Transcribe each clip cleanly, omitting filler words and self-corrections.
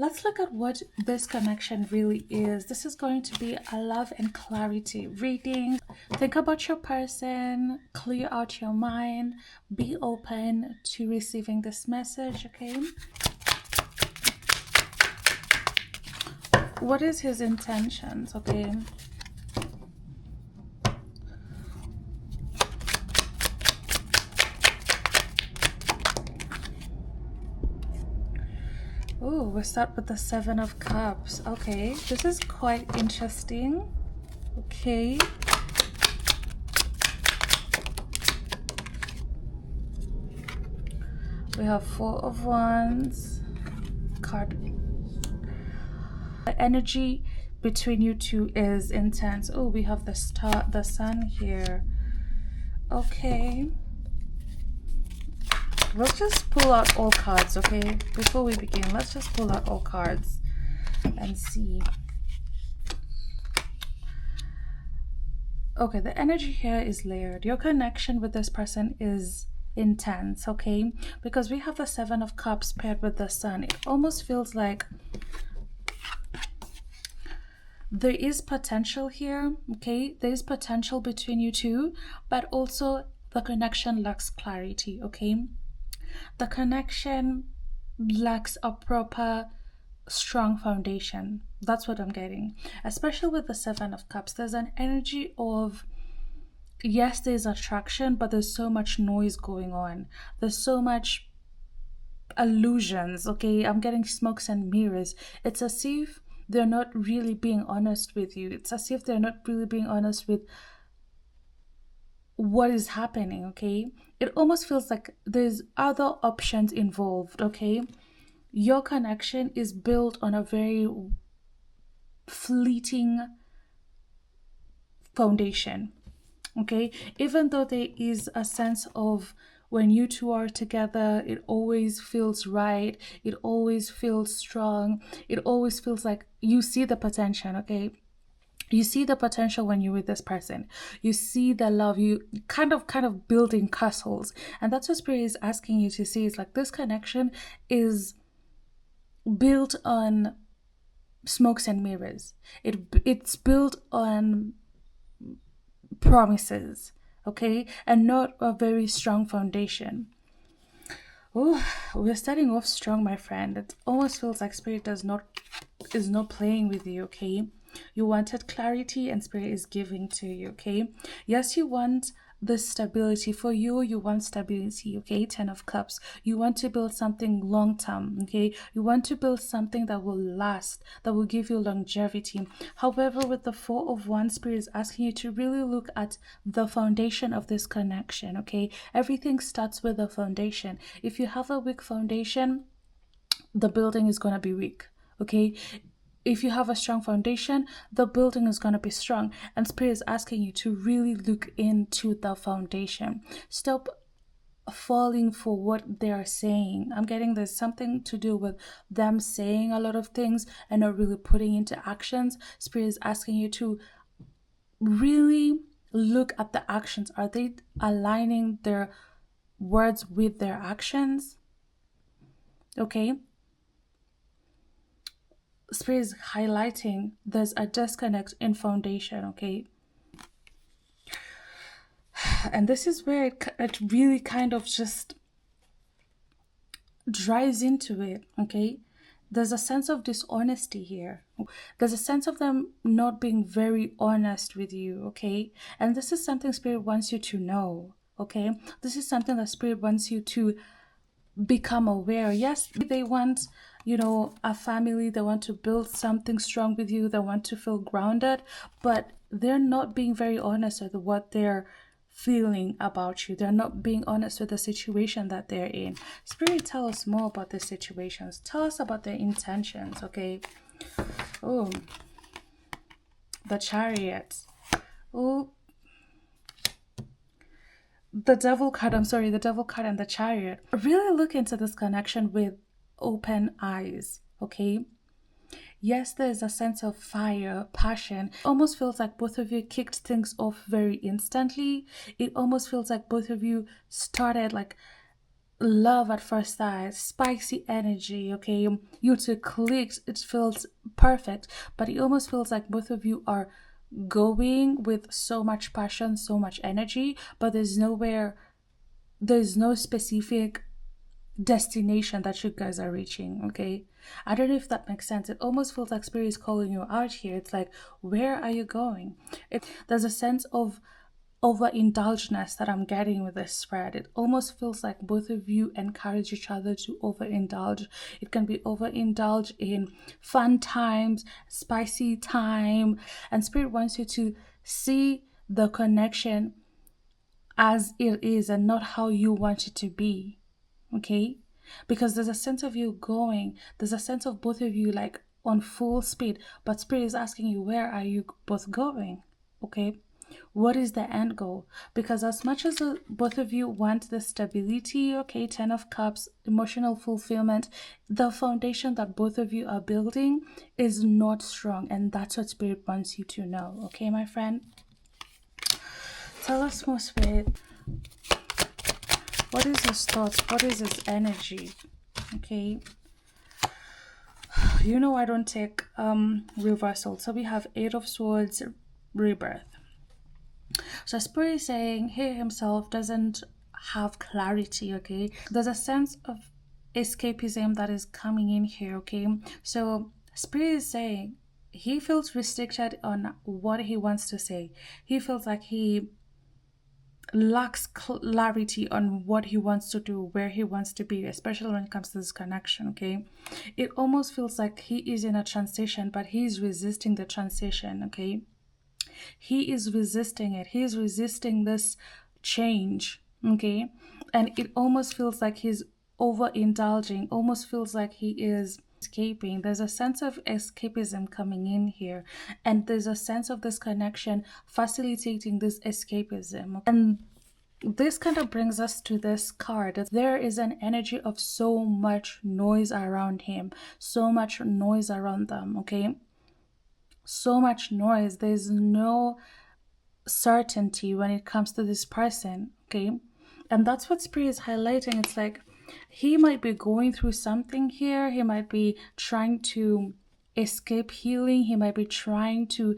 let's look at what this connection really is. This is going to be a love and clarity reading. Think about your person, clear out your mind, be open to receiving this message, okay? What is his intentions, okay? Oh, we start with the Seven of Cups. Okay, this is quite interesting. Okay. We have Four of Wands. Card. The energy between you two is intense. Oh, we have the star, the sun here. Okay. Let's just pull out all cards, okay? Before we begin, let's just pull out all cards and see. Okay, the energy here is layered. Your connection with this person is intense, okay? Because we have the Seven of Cups paired with the Sun. It almost feels like there is potential here, okay? There is potential between you two, but also the connection lacks clarity, okay? The connection lacks a proper strong foundation. That's what I'm getting. Especially with the Seven of Cups, there's an energy of, yes, there's attraction, but there's so much noise going on. There's so much illusions, okay? I'm getting smokes and mirrors. It's as if they're not really being honest with you. It's as if they're not really being honest with what is happening, okay? It almost feels like there's other options involved, okay? Your connection is built on a very fleeting foundation, okay? Even though there is a sense of when you two are together, it always feels right, it always feels strong, it always feels like you see the potential, okay? You see the potential when you're with this person. You see the love. You kind of building castles. And that's what Spirit is asking you to see. It's like this connection is built on smokes and mirrors. It's built on promises, okay? And not a very strong foundation. Oh, we're starting off strong, my friend. It almost feels like Spirit is not playing with you, okay? You wanted clarity and Spirit is giving to you, okay? Yes, you want this stability. For you, you want stability, okay? Ten of Cups. You want to build something long term, okay? You want to build something that will last, that will give you longevity. However, with the Four of Wands, Spirit is asking you to really look at the foundation of this connection, okay? Everything starts with the foundation. If you have a weak foundation, the building is going to be weak, okay? If you have a strong foundation, the building is going to be strong. And Spirit is asking you to really look into the foundation. Stop falling for what they're saying. I'm getting there's something to do with them saying a lot of things and not really putting into actions. Spirit is asking you to really look at the actions. Are they aligning their words with their actions? Okay. Spirit is highlighting there's a disconnect in foundation, okay? And this is where it really kind of just drives into it, okay? There's a sense of dishonesty here. There's a sense of them not being very honest with you, okay? And this is something Spirit wants you to know, okay? This is something that Spirit wants you to become aware. Yes, they want, a family, they want to build something strong with you, they want to feel grounded, but they're not being very honest with what they're feeling about you. They're not being honest with the situation that they're in. Spirit, tell us more about the situations. Tell us about their intentions, okay? Oh, the Chariot. Oh, the Devil card and the Chariot. Really look into this connection with open eyes, okay? Yes, there's a sense of fire, passion. It almost feels like both of you kicked things off very instantly. It almost feels like both of you started like love at first sight, spicy energy, okay? You two clicked, it feels perfect, but it almost feels like both of you are going with so much passion, so much energy, but there's no specific destination that you guys are reaching, okay? I don't know if that makes sense. It almost feels like spirit is calling you out here. It's like, where are you going? There's a sense of overindulgence that I'm getting with this spread. It almost feels like both of you encourage each other to overindulge. It can be overindulge in fun times, spicy time, and spirit wants you to see the connection as it is and not how you want it to be. Okay? Because there's a sense of you going, there's a sense of both of you like on full speed, but spirit is asking you, where are you both going? Okay? What is the end goal? Because as much as both of you want the stability, okay, 10 of cups, emotional fulfillment, the foundation that both of you are building is not strong, and that's what spirit wants you to know. Okay, my friend? Tell us more, spirit. What is his thoughts? What is his energy? Okay. You know I don't take reversal. So we have 8 of Swords, rebirth. So spirit is saying he himself doesn't have clarity, okay? There's a sense of escapism that is coming in here, okay? So spirit is saying he feels restricted on what he wants to say. He feels like he lacks clarity on what he wants to do, where he wants to be, especially when it comes to this connection, okay? It almost feels like he is in a transition, but he's resisting the transition, okay? He is resisting it. He is resisting this change, okay? And it almost feels like he's overindulging, almost feels like he is escaping. There's a sense of escapism coming in here, and there's a sense of this connection facilitating this escapism. And this kind of brings us to this card. There is an energy of so much noise around him, so much noise around them, okay? So much noise. There's no certainty when it comes to this person, okay? And that's what spirit is highlighting. It's like he might be going through something here. He might be trying to escape healing. He might be trying to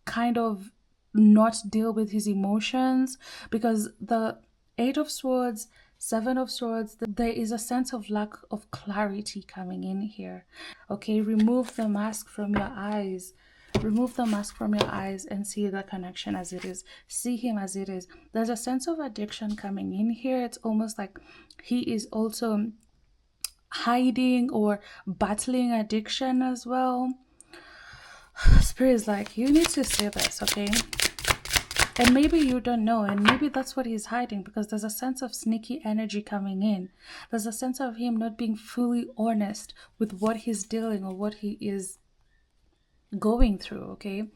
kind of not deal with his emotions, because the 8 of Swords, 7 of Swords, there is a sense of lack of clarity coming in here. Okay, remove the mask from your eyes. Remove the mask from your eyes and see the connection as it is. See him as it is. There's a sense of addiction coming in here. It's almost like he is also hiding or battling addiction as well. Spirit is like, you need to say this, okay? And maybe you don't know, and maybe that's what he's hiding, because there's a sense of sneaky energy coming in. There's a sense of him not being fully honest with what he's dealing or what he is going through, okay?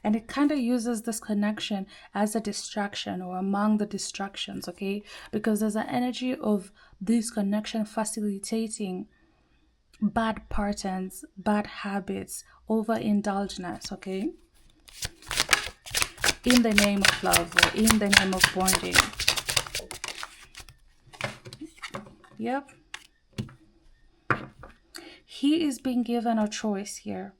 And it kind of uses this connection as a distraction or among the distractions, okay? Because there's an energy of this connection facilitating bad patterns, bad habits, overindulgence, okay? In the name of love or in the name of bonding. Yep. He is being given a choice here,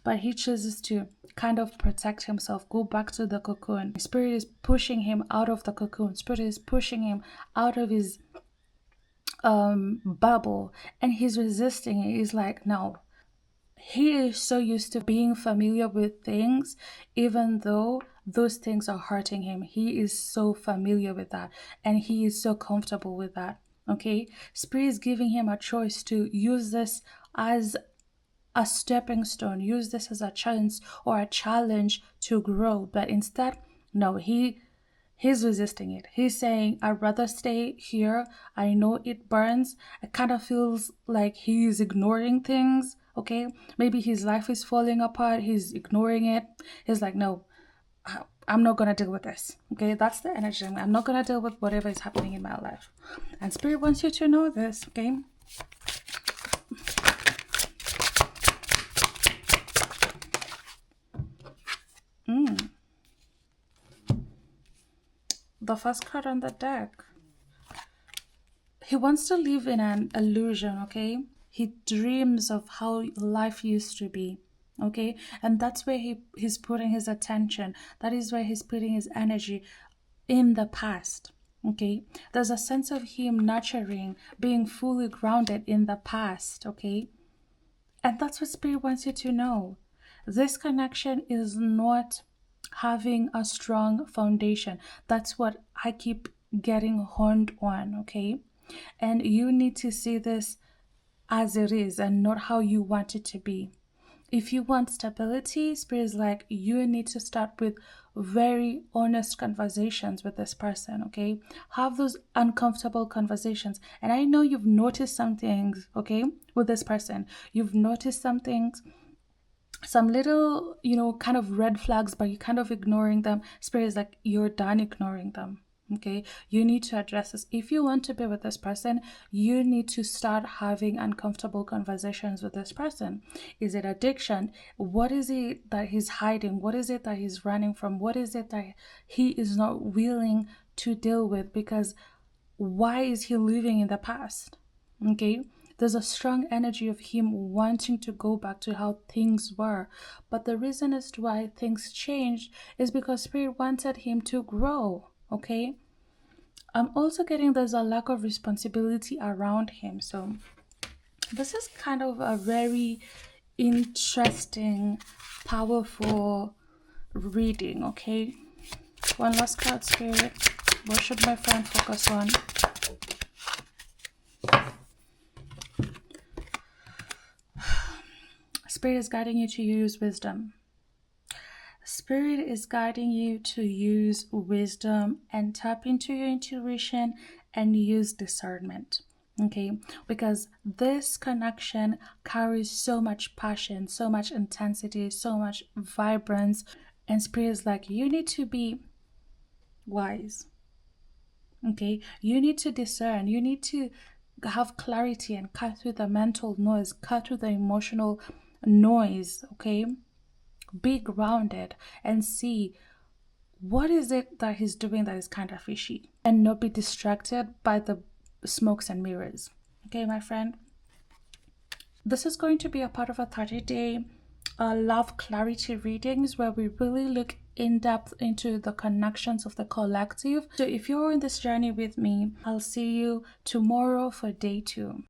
but he chooses to kind of protect himself, go back to the cocoon. Spirit is pushing him out of the cocoon. Spirit is pushing him out of his bubble, and he's resisting it. He's like, no. He is so used to being familiar with things, even though those things are hurting him. He is so familiar with that, and he is so comfortable with that. Okay, Spirit is giving him a choice to use this as a stepping stone, use this as a chance or a challenge to grow. But instead, no, he's resisting it. He's saying, I'd rather stay here. I know it burns. It kind of feels like he's ignoring things. Okay, maybe his life is falling apart. He's ignoring it. He's like, no, I'm not gonna deal with this. Okay, that's the energy. I'm not gonna deal with whatever is happening in my life. And Spirit wants you to know this. Okay. The first card on the deck. He wants to live in an illusion, okay? He dreams of how life used to be, okay? And that's where he's putting his attention. That is where he's putting his energy, in the past, okay? There's a sense of him nurturing, being fully grounded in the past, okay? And that's what Spirit wants you to know. This connection is not having a strong foundation. That's what I keep getting honed on, okay? And you need to see this as it is and not how you want it to be. If you want stability, Spirit is like, you need to start with very honest conversations with this person, okay? Have those uncomfortable conversations. And I know you've noticed some things, okay, with this person. You've noticed some things, some little, kind of red flags, but you're kind of ignoring them. Spirit is like, you're done ignoring them. Okay, you need to address this. If you want to be with this person, you need to start having uncomfortable conversations with this person. Is it addiction? What is it that he's hiding? What is it that he's running from? What is it that he is not willing to deal with? Because why is he living in the past? Okay, there's a strong energy of him wanting to go back to how things were. But the reason as to why things changed is because Spirit wanted him to grow. Okay, I'm also getting there's a lack of responsibility around him. So this is kind of a very interesting, powerful reading. Okay, one last card, Spirit. What should my friend focus on? Spirit is guiding you to use wisdom. Spirit is guiding you to use wisdom and tap into your intuition and use discernment. Okay, because this connection carries so much passion, so much intensity, so much vibrance. And Spirit is like, you need to be wise. Okay, you need to discern, you need to have clarity and cut through the mental noise, cut through the emotional noise. Okay, be grounded and see what is it that he's doing that is kind of fishy, and not be distracted by the smokes and mirrors. Okay, my friend, this is going to be a part of a 30-day love clarity readings where we really look in depth into the connections of the collective. So if you're in this journey with me, I'll see you tomorrow for day 2.